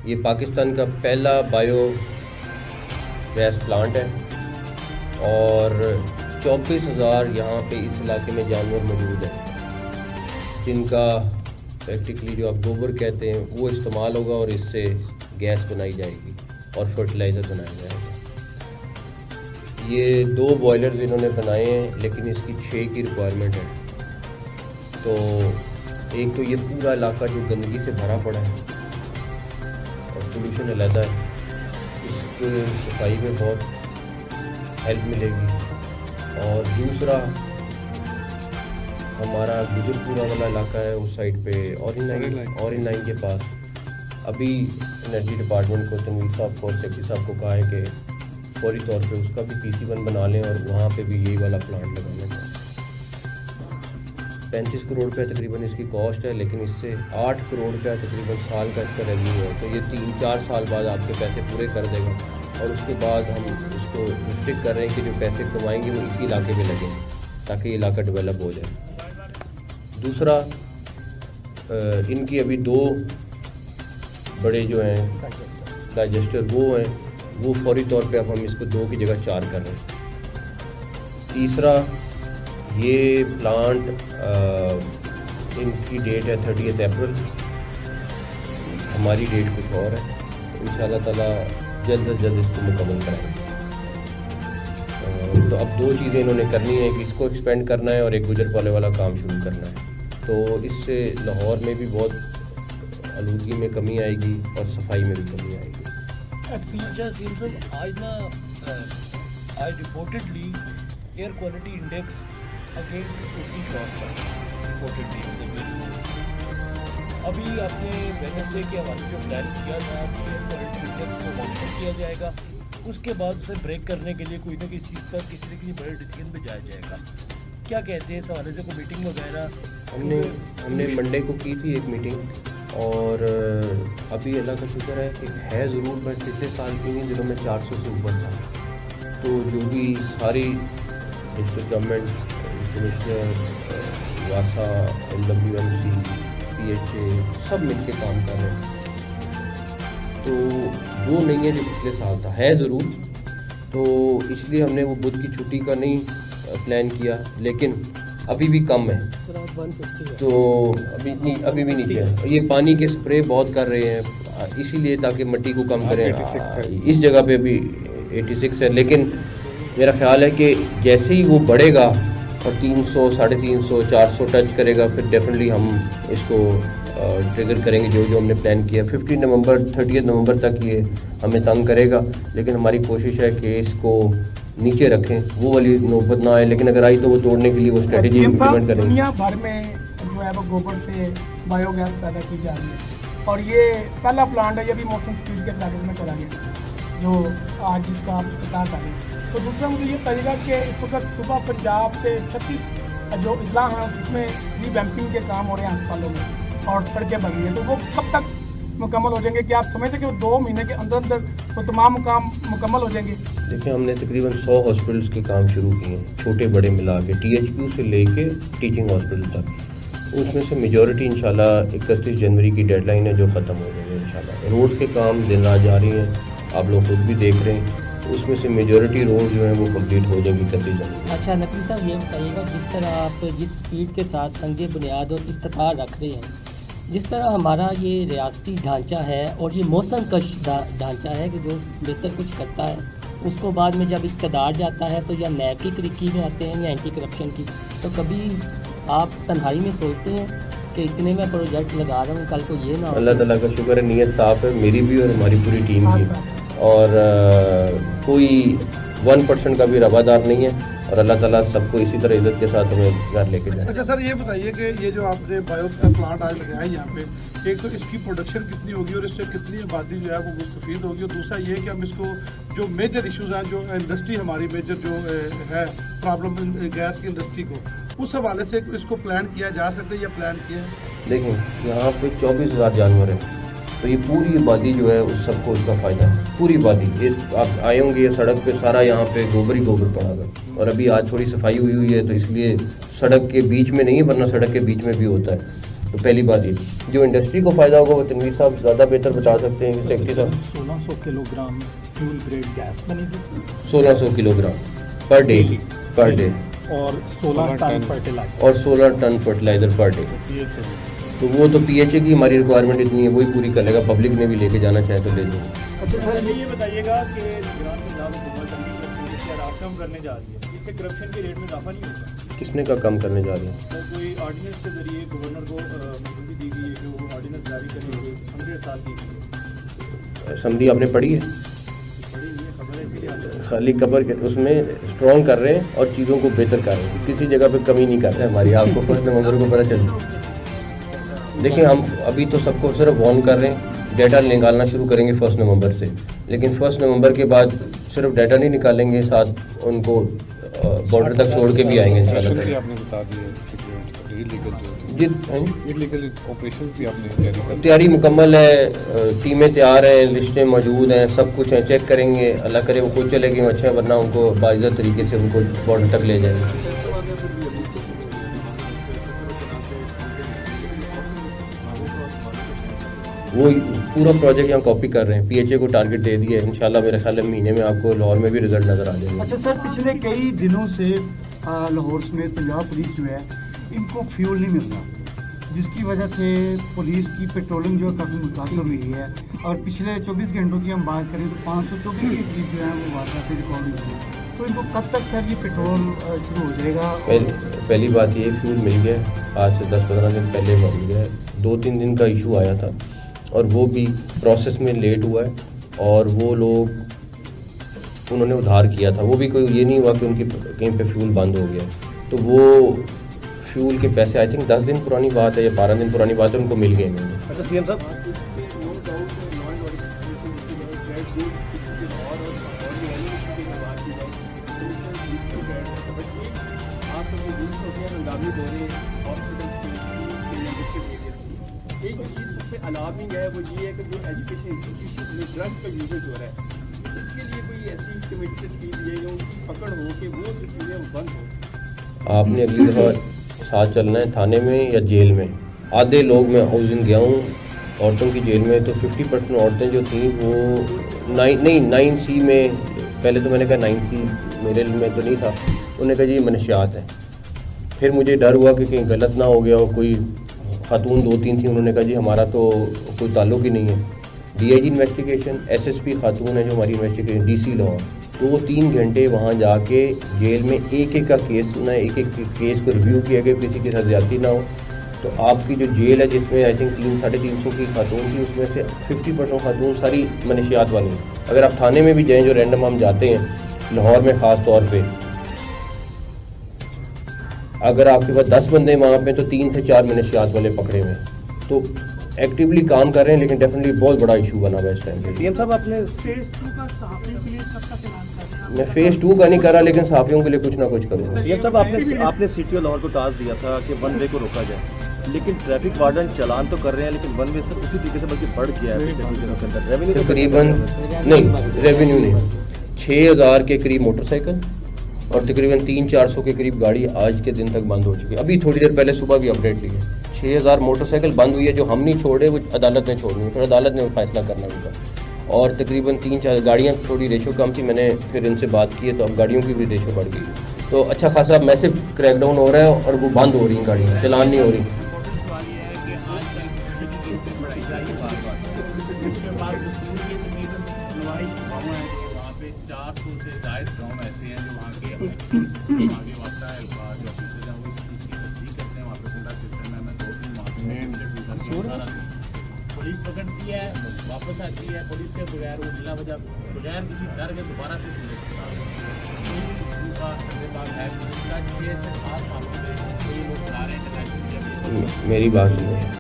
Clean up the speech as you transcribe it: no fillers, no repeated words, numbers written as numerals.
ये पाकिस्तान का पहला बायो गैस प्लांट है और 24,000 यहाँ पे इस इलाके में जानवर मौजूद हैं जिनका प्रैक्टिकली जो आप गोबर कहते हैं वो इस्तेमाल होगा और इससे गैस बनाई जाएगी और फर्टिलाइज़र बनाया जाएगा। ये 2 बॉयलर्स इन्होंने बनाए हैं लेकिन इसकी 6 की रिक्वायरमेंट है। तो एक तो ये पूरा इलाका जो गंदगी से भरा पड़ा है और पोल्यूशन अलहदा है, इसके सफाई में बहुत हेल्प मिलेगी। और दूसरा हमारा गुजरपुरा वाला इलाका है उस साइड पे ऑरेंज लाइन के पास, अभी एनर्जी डिपार्टमेंट को तनवीर साहब को और सेक्रेटरी साहब को कहा है कि फौरी तौर पे उसका भी PC1 बना लें और वहाँ पे भी यही वाला प्लांट लगाने का। 35 करोड़ रुपये तकरीबन इसकी कॉस्ट है, लेकिन इससे 8 करोड़ रुपया तकरीबन साल का इसका रेवेन्यू है। तो ये 3-4 साल बाद आपके पैसे पूरे कर देगा और उसके बाद हम इसको रिस्ट्रिक्ट कर रहे हैं कि जो पैसे कमाएंगे वो इसी इलाके में लगें ताकि ये इलाका डेवलप हो जाए। दूसरा इनकी अभी 2 बड़े जो हैं डाइजेस्टर वो फौरी तौर पे अब हम इसको 2 की जगह 4 कर रहे हैं। तीसरा ये प्लांट इनकी डेट है 30 अप्रैल, हमारी डेट कुछ और है। इंशाल्लाह ताला जल्द से जल्द इसको मुकम्मल कराएंगे। तो अब 2 चीज़ें इन्होंने करनी है कि इसको एक्सपेंड करना है और एक गुजरपाले वाला काम शुरू करना है। तो इससे लाहौर में भी बहुत आलूदगी में कमी आएगी और सफाई में भी कमी आएगी। आज ना आज reportedly air quality index again 50 cross कर रिपोर्टेडली। अभी आपने वेडनेसडे के हवाले जो प्लान किया था कि एयर क्वालिटी इंडेक्स को मॉनिटर किया जाएगा, उसके बाद उसे ब्रेक करने के लिए कोई ना किसी चीज़ पर किसी न किसी बड़े डिसीजन पे जाया जाएगा। क्या कहते हैं इस हवाले से? कोई मीटिंग वगैरह हमने मंडे को की थी एक मीटिंग और अभी अल्लाह का शुक्र है कि है ज़रूर, मैं पिछले साल 3 दिनों में 400 से ऊपर था। तो जो भी सारी डिस्ट्रिक्ट गवर्नमेंट, कमिश्नर, वासा, LWMC, PHA सब मिल के काम कर रहे हैं। तो वो नहीं है जो पिछले साल था, है ज़रूर। तो इसलिए हमने वो बुध की छुट्टी का नहीं प्लान किया, लेकिन अभी भी कम है तो अभी भी नीचे है। ये पानी के स्प्रे बहुत कर रहे हैं इसीलिए ताकि मिट्टी को कम करें। इस जगह पे अभी 86 है, लेकिन मेरा ख्याल है कि जैसे ही वो बढ़ेगा और 300, 350, 400 टच करेगा फिर डेफिनेटली हम इसको ट्रिगर करेंगे जो हमने प्लान किया। 15 नवंबर 30 नवंबर तक ये हमें तंग करेगा, लेकिन हमारी कोशिश है कि इसको नीचे रखें, वो वाली नौबत ना आए। लेकिन अगर आई तो वो तोड़ने के लिए वो स्ट्रेटेजी इम्प्लीमेंट करेंगे। दुनिया भर में जो है वो गोबर से बायोगैस पैदा की जा रही है और ये पहला प्लांट है, ये भी मौसम स्पीड के प्लांट में चला गया जो आज जिसका आप बता रहे हैं। तो दूसरा मुझे ये कहेगा कि इस वक्त सुबह पंजाब के 36 जो अजला हैं उसमें रिवैम्पिंग के काम हो रहे हैं अस्पतालों में और सड़कें बन रही हैं। तो वो कब तक मुकम्मल हो जाएंगे? कि आप समझते कि वो 2 महीने के अंदर अंदर वो तमाम काम मुकम्मल हो जाएंगे? देखिए, हमने तकरीबन 100 हॉस्पिटल्स के काम शुरू किए हैं, छोटे बड़े मिला के, THQ से लेके टीचिंग हॉस्पिटल तक। उसमें से मेजॉरिटी इंशाल्लाह 31 जनवरी की डेडलाइन है जो ख़त्म हो जाएगी इंशाल्लाह। रोड्स के काम दिन रात जारी हैं, आप लोग खुद भी देख रहे हैं। उसमें से मेजॉरिटी रोड जो है वो कंप्लीट हो जाएगी 31 जनवरी। अच्छा नकवी साहब, ये बताइएगा जिस तरह आप जिस स्पीड के साथ संग बुनियाद और इफ्तितार रख रहे हैं, जिस तरह हमारा ये रियासती ढांचा है और ये मौसम कश ढांचा है कि जो बेहतर कुछ करता है उसको बाद में जब इक़्तिदार जाता है तो या नैब की तरीक़ी में आते हैं या एंटी करप्शन की, तो कभी आप तन्हाई में सोचते हैं कि इतने में प्रोजेक्ट लगा रहा हूँ, कल को ये ना हो? अल्लाह ताला का शुक्र है, नीयत साफ़ है मेरी भी और हमारी पूरी टीम की, और कोई 1% का भी रवादार नहीं है और अल्लाह ताला सबको इसी तरह इज्जत के साथ हमें घर लेके जाए। अच्छा सर, ये बताइए कि ये जो आपने बायो प्लांट आज लगाया है यहाँ पे, एक तो इसकी प्रोडक्शन कितनी होगी और इससे कितनी आबादी जो है वो मुस्तफीद होगी, और दूसरा ये कि हम इसको जो मेजर इश्यूज़ हैं, जो इंडस्ट्री हमारी मेजर जो है प्रॉब्लम गैस की इंडस्ट्री को, उस हवाले से इसको प्लान किया जा सकता है या प्लान किया है? देखें, यहाँ पे 24,000 जानवर हैं, तो ये पूरी आबादी जो है उस सबको उसका फ़ायदा है। पूरी आबादी, ये आप आए होंगे ये सड़क पे सारा यहाँ पे गोबर ही गोबर पड़ा हुआ, और अभी आज थोड़ी सफाई हुई है तो इसलिए सड़क के बीच में नहीं है, वरना सड़क के बीच में भी होता है। तो पहली बात ये, जो इंडस्ट्री को फ़ायदा होगा वो तनवीर साहब ज़्यादा बेहतर बता सकते हैं, सेक्रेटरी साहब। 1600 किलोग्राम फ्यूल ग्रेड गैस बनेगी 1600 किलोग्राम पर डे और 16 टन फर्टिलाइजर और 16 टन फर्टिलाइज़र पर डे। तो वो तो पीएचए की हमारी रिक्वायरमेंट इतनी है, वही पूरी कर लेगा, पब्लिक में भी लेके जाना चाहे तो ले लो। अच्छा सर, ये बताइएगा कि निगरान निज़ाम हुकूमत कम करने जा रही है, इससे करप्शन के रेट में इजाफा नहीं होगा? किसने का कम करने जा रही है? सर, कोई ऑर्डिनेंस के जरिए गवर्नर को मंजूरी दी गई है कि वो ऑर्डिनेंस जारी करेंगे 100 साल की। असम्बली आपने पढ़ी है? बड़ी ये खबर है, इसीलिए खाली खबर के उसमें स्ट्रॉन्ग कर रहे हैं और चीज़ों को बेहतर कर रहे हैं, किसी जगह पे कमी नहीं कर रहे हैं हमारी। आपको 1 नवंबर को पता चले। देखिए, हम अभी तो सबको सिर्फ वार्न कर रहे हैं, डाटा निकालना शुरू करेंगे 1 नवंबर से, लेकिन 1 नवंबर के बाद सिर्फ डाटा नहीं निकालेंगे, साथ उनको बॉर्डर तक छोड़ के भी आएंगे इंशाल्लाह। आपने बता दिया इलीगल ऑपरेशंस भी आपने तैयारी मुकम्मल है, टीमें तैयार हैं, लिस्टें मौजूद हैं, सब कुछ है, चेक करेंगे, अल्लाह करे वो खुद चले गए अच्छा, वरना उनको बाइज़्ज़त तरीके से उनको बॉर्डर तक ले जाएंगे। वो पूरा प्रोजेक्ट यहाँ कॉपी कर रहे हैं, पीएचए को टारगेट दे दिया है, इंशाल्लाह मेरे ख्याल है महीने में आपको लाहौर में भी रिजल्ट नज़र आ जाएगा। अच्छा सर, पिछले कई दिनों से लाहौर समेत पंजाब पुलिस जो है इनको फ्यूल नहीं मिल रहा, जिसकी वजह से पुलिस की पेट्रोलिंग जो है काफ़ी मुतासर हुई है। और पिछले 24 घंटों की हम बात करें तो 524 के करीब जो है वो वारदातें रिकॉर्ड हुई हैं। तो इनको कब तक सर ये पेट्रोल शुरू हो जाएगा? पहली बात ये, फ्यूल मिल गया, आज से 10-15 दिन पहले मिल गया, 2-3 दिन का इशू आया था और वो भी प्रोसेस में लेट हुआ है, और वो लोग उन्होंने उधार किया था, वो भी कोई ये नहीं हुआ कि उनकी कहीं पे फ्यूल बंद हो गया, तो वो फ्यूल के पैसे आई थिंक 10 दिन पुरानी बात है या 12 दिन पुरानी बात है, उनको मिल गए। अच्छा सीएम साहब, एक चीज़ सबसे अलार्मिंग है वो ये है कि जो एजुकेशन इंस्टीट्यूशन में ड्रग्स का यूजेज हो रहा है, इसके लिए कोई ऐसी कमेटी तश्कील दी है जो उनकी पकड़ हो कि वो जो चीज़ें बंद हो। आपने अगली दफ़ा साथ चलना है थाने में या जेल में। आधे लोग, मैं उस दिन गया हूँ औरतों की जेल में, तो 50% औरतें जो थी वो 9C में, पहले तो मैंने कहा 9C मेरे में तो नहीं था, उन्होंने कहा जी मनशियात है। फिर मुझे डर हुआ कि कहीं गलत ना हो गया हो, कोई खातून 2-3 थी, उन्होंने कहा जी हमारा तो कोई ताल्लुक ही नहीं है। DIG इन्वेस्टिगेशन, SSP खातून है जो हमारी इन्वेस्टिगेशन, DC लाहौर, तो वो 3 घंटे वहाँ जाके जेल में एक एक का केस सुना, एक एक केस को रिव्यू किया कि किसी के साथ ज्यादती ना हो। तो आपकी जो जेल है जिसमें आई थिंक 300-350 की खातून थी, उसमें से 50% खातून सारी मनशियात वाली हैं। अगर आप थाने में भी जाएँ, जो रैंडम हम जाते हैं लाहौर में ख़ास तौर पे, अगर आपके पास 10 बंदे वहाँ पे तो 3 से 4 मनशियात वाले पकड़े हुए हैं, तो एक्टिवली काम कर रहे हैं, लेकिन डेफिनेटली बहुत बड़ा इशू बना हुआ है इस टाइम पे। सीएम साहब, आपने फेज 2 का सहाफ़ियों के लिए कब तक ऐलान कर रहे हैं? मैं फेज़ 2 का नहीं कर रहा, लेकिन सहाफ़ियों के लिए कुछ ना कुछ करूँगा। सीएम साहब, आपने सिटी लाहौर को टास्क दिया था कि वन वे को रोका जाए, लेकिन ट्रैफिक वार्डन चलान तो कर रहे हैं, लेकिन वन वे सर उसी तरीके से बल्कि बढ़ गया है पिछले कुछ दिनों के अंदर। रेवेन्यू तकरीबन नहीं, रेवेन्यू नहीं, 6000 के करीब मोटरसाइकिल और तकरीबन 300-400 के करीब गाड़ी आज के दिन तक बंद हो चुकी है। अभी थोड़ी देर पहले सुबह भी अपडेट ली है, 6000 मोटरसाइकिल बंद हुई है, जो हम नहीं छोड़े वो अदालत ने छोड़नी है, फिर अदालत ने फैसला करना होगा। और तकरीबन 3-4 गाड़ियाँ, थोड़ी रेशो कम थी, मैंने फिर इनसे बात की है तो अब गाड़ियों की भी रेशो बढ़ गई, तो अच्छा खासा मैसिव क्रैकडाउन हो रहा है और वो बंद हो रही हैं गाड़ियाँ, चलान नहीं हो रही। पुलिस पकड़ती है, वापस आती है, पुलिस के बगैर वो बिला वजह बगैर किसी डर के दोबारा से पुलिस है। 6 से 7 सालों से ये लोग जा रहे हैं। मेरी बात सुनो।